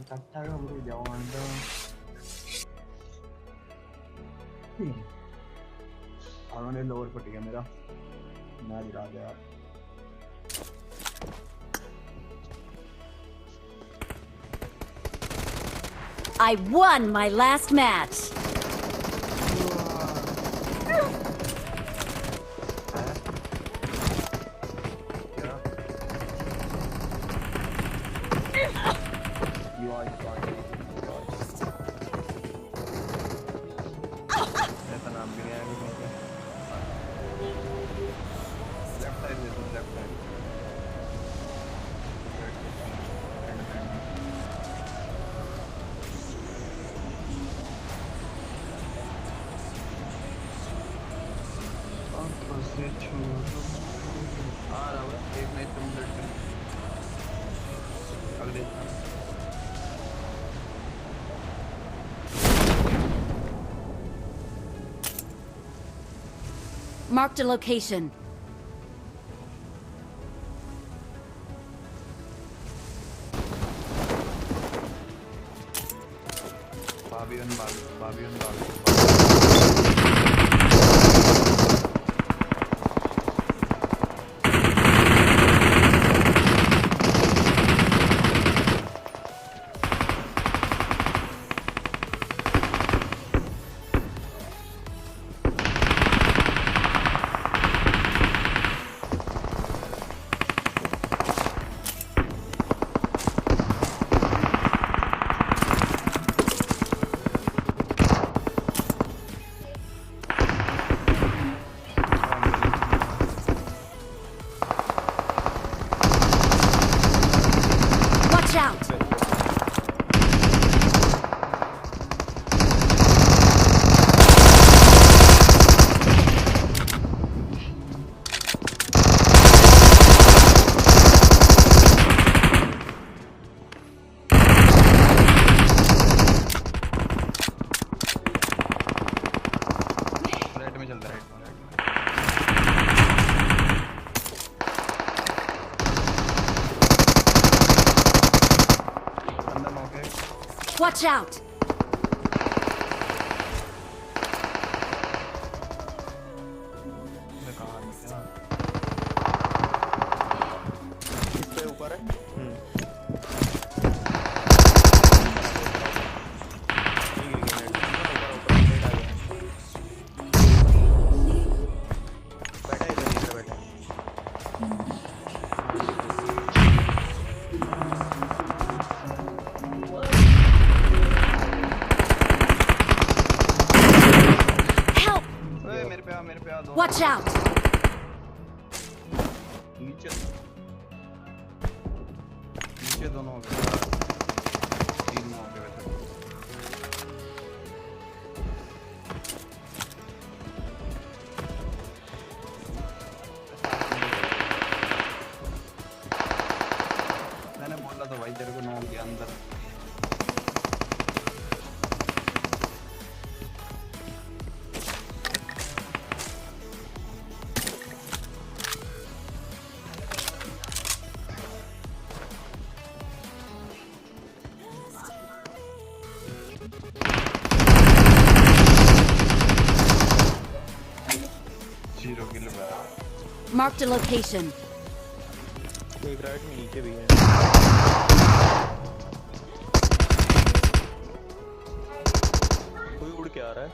കട്ടാകെ നമുക്ക് അവനെ ലോവർ पटिया मेरा मैच राजा यार I won my last match. Marked a location. Watch out! Watch out! नीचे दोनों हो गए, तीन हो गए वैसे। मैंने बोला था भाई तेरे को नौ के अंदर Marked a location. एक राइट में नीचे भी है। कोई उड़ के आ रहा है।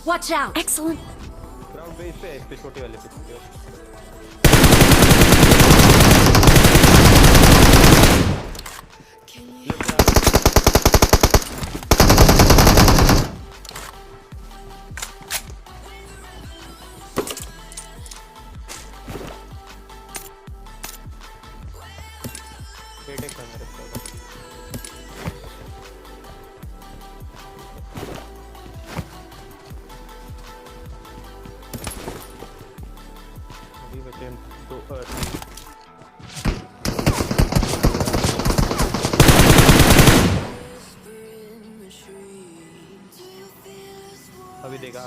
Watch out! Excellent. ग्राउंड पे इस पे छोटे वाले पे पेटे का मेरे को अभी बचे तो अभी देगा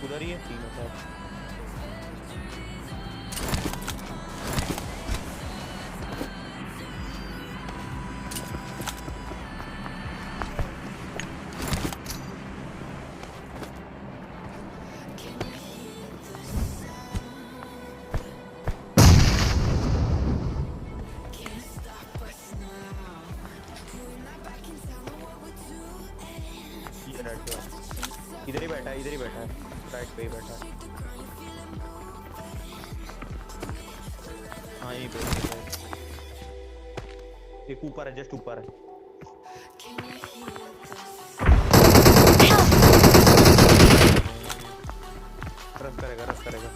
उधर ही है 3 है इधर ही बैठा है राइट पे ही बैठा है हाँ यहीं पे एक ऊपर है जस्ट ऊपर है रश करेगा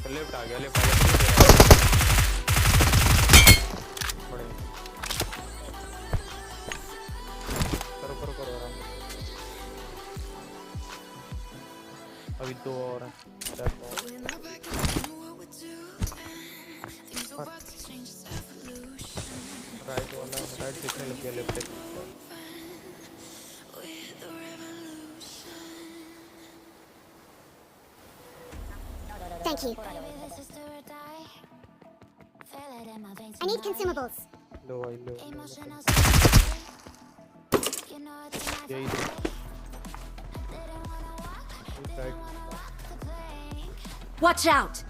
लेफ्ट आ गया करो आराम अभी 2 और हैं राइट दिखने लग गया left Thank you. I need consumables. लो यही राइट Watch out!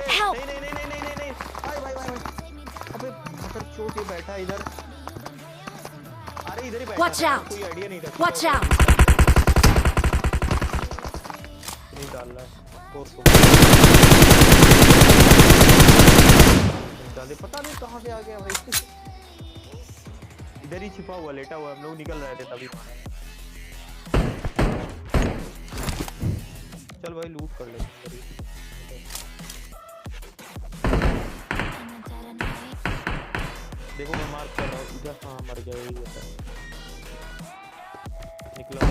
Help! नहीं भाई अबे मतलब चोट ये बैठा इधर अरे इधर ही बैठा Watch out! कोई आइडिया नहीं था Watch out! नहीं डाल रहा है डाले पता नहीं कहाँ से आ गया भाई इधर ही छिपा हुआ लेटा हुआ हम लोग निकल रहे थे तभी चल भाई लूट कर ले देखो मैं मार्क कर रहा हूँ इधर हाँ मर गया यही होता है निकला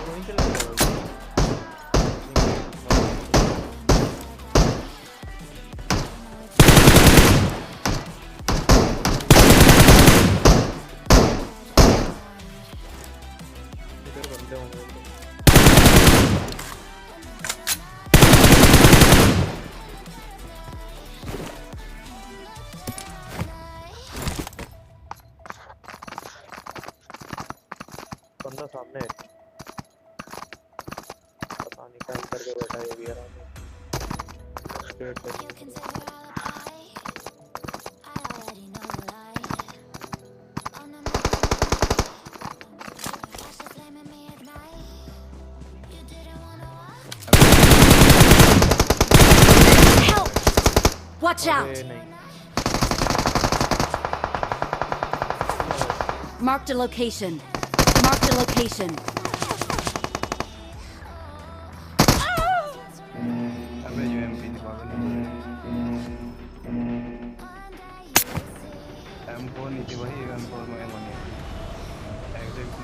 वहीं चला गया इधर बंदे होंगे बंदा सामने है पता नहीं क्या करके बैठा है अभी आराम में स्ट्रेट पे Help! Watch out! अबे नहीं Marked a location. Marked a location. अबे जो एमपी थी पागल M4 नहीं थी वही M4 में M1 एग्जैक्ट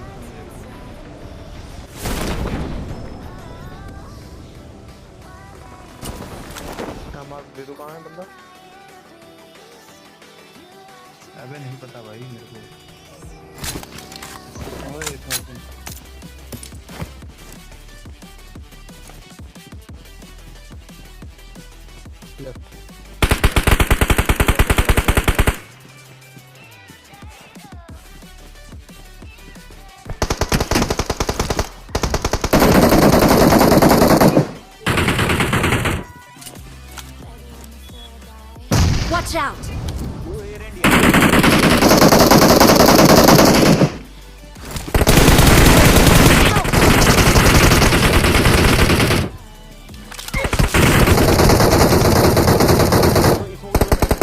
मार्क दे दो कहाँ है बंदा अबे नहीं पता भाई मेरे को ओए था लेफ्ट Watch out! वो air India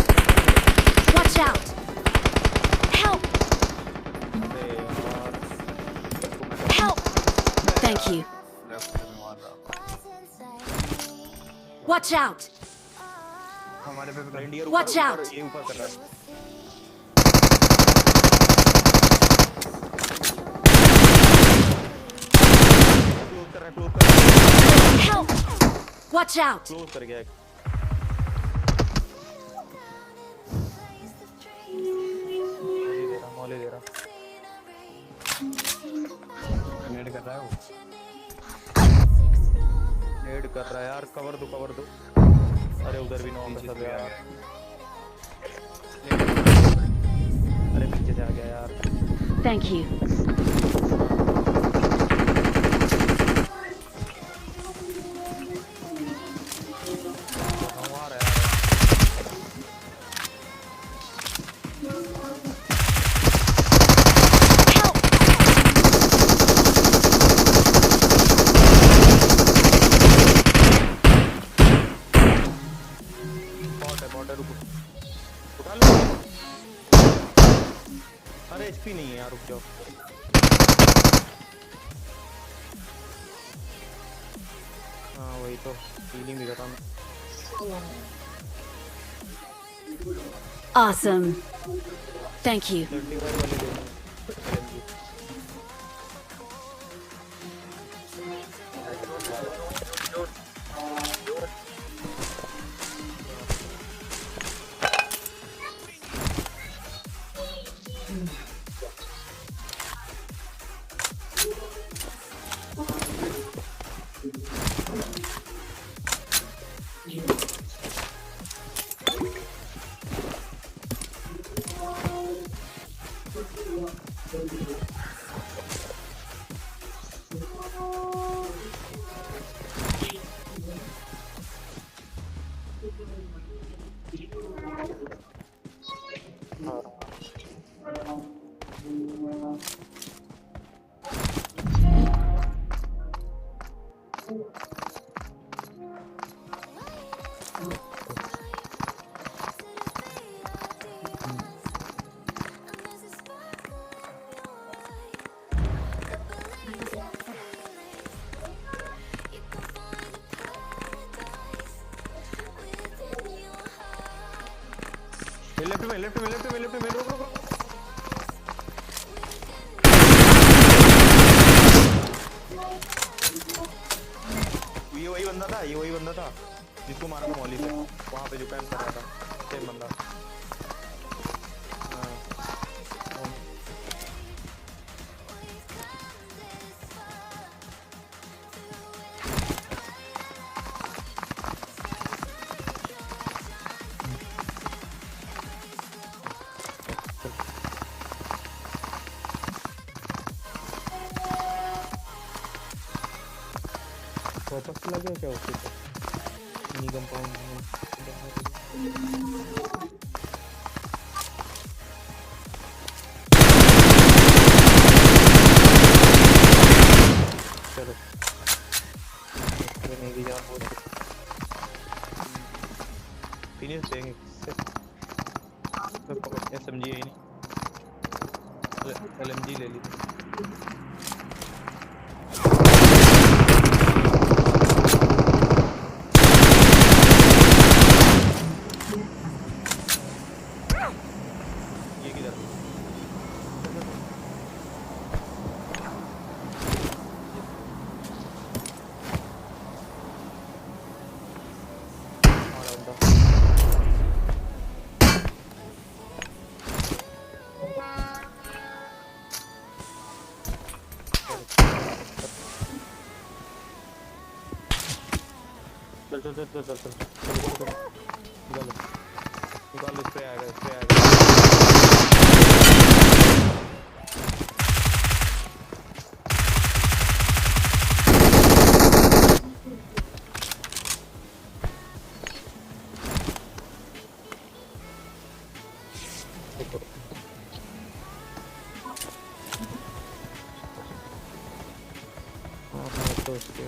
Watch out! Help! Help! Thank you. Left में मार रहा Watch out! हमारे पे रेंडियर Watch out. ये ऊपर कर रहा है क्लोज कर Help! Watch out! क्लोज कर गया मौले दे रहा नेट कर रहा है वो। नेड कर रहा है यार कवर दो अरे उधर भी नौ का सब यार अरे पीछे से आ गया यार Thank you. आ रहा है Help! बॉट है रुको उठा लो अरे एचपी नहीं है यार रुक जाओ हाँ वही तो फीलिंग भी करता हूँ Awesome. Thank you. 35 वाले दे दो लेफ्ट में रुक ये वही बंदा था जिसको मारा था मौली से वहाँ पे जो कैंप कर रहा था सेम बंदा वापस लगे क्या उसके तो नहीं कंपाउंड चलो नहीं भी जान बोल फिनिश देंगे एसएमजी है नहीं एलएमजी ले ली चल निकाल स्प्रे आएगा तो उसके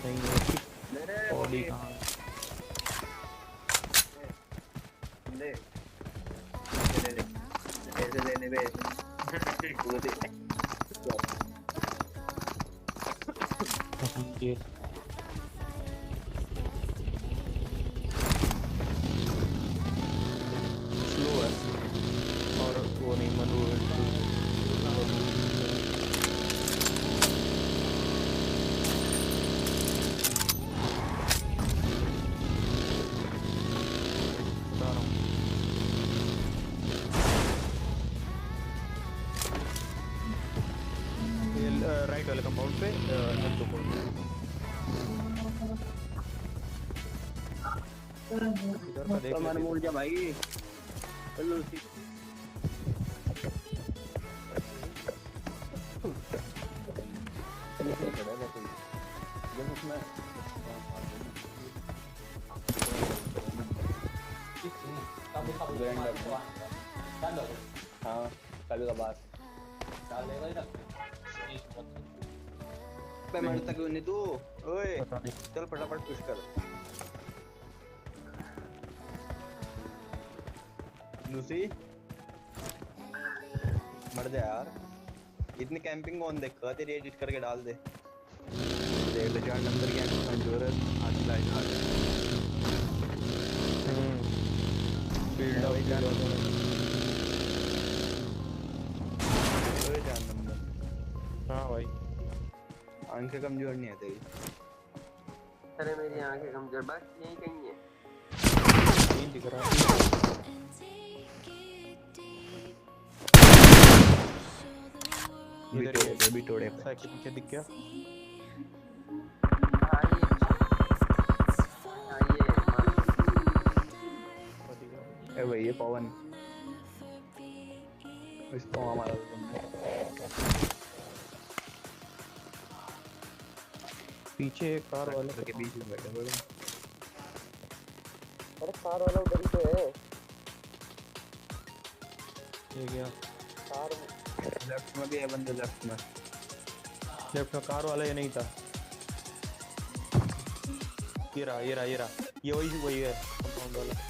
नहीं है कि बॉडी कहाँ है? ऐसे लेने पे ये स्लो है और वो नहीं मनु राइट वाले कंपाउंड पे एक दो इधर का देख मन मुड़ जा भाई चलो उसी हाँ कभी कभार पे मरता क्यों नहीं तू ओए चल फटाफट पुश कर लूसी मर जा यार इतनी कैंपिंग कौन देखा तेरी एडिट करके डाल दे देख ले 4 नंबर की मंजूर है आज लाइट आ गया बिल्ड अप 4 नंबर हाँ भाई आंखें कमजोर नहीं है तेरी अरे मेरी आंखें कमजोर बस यही कहीं है नहीं दिख रहा इधर ये भी तोड़े साइकिल पीछे दिख गया ए भाई ये पवन इसको हमारा पीछे एक कार वाले के बीच में बैठे बोलो अरे कार वाला उधर ही तो है ये गया कार लेफ्ट में भी है बंदे लेफ्ट में कार वाला ये नहीं था ये रहा ये वही है कंपाउंड वाला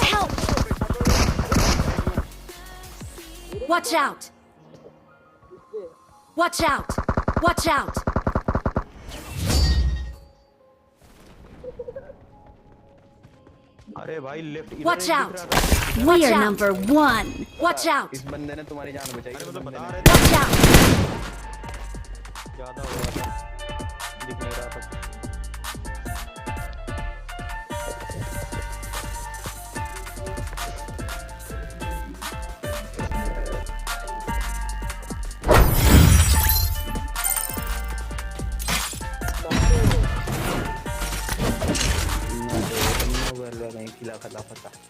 Help! Watch out! Watch out! Watch out! अरे भाई left Watch out! We are number 1. Watch out! इस बंदे ने तुम्हारी जान बचाई अरे इस मतलब बंदे बता ने। रहे Watch out! ज्यादा हो रहा था दिख नहीं रहा था नहीं खिला खता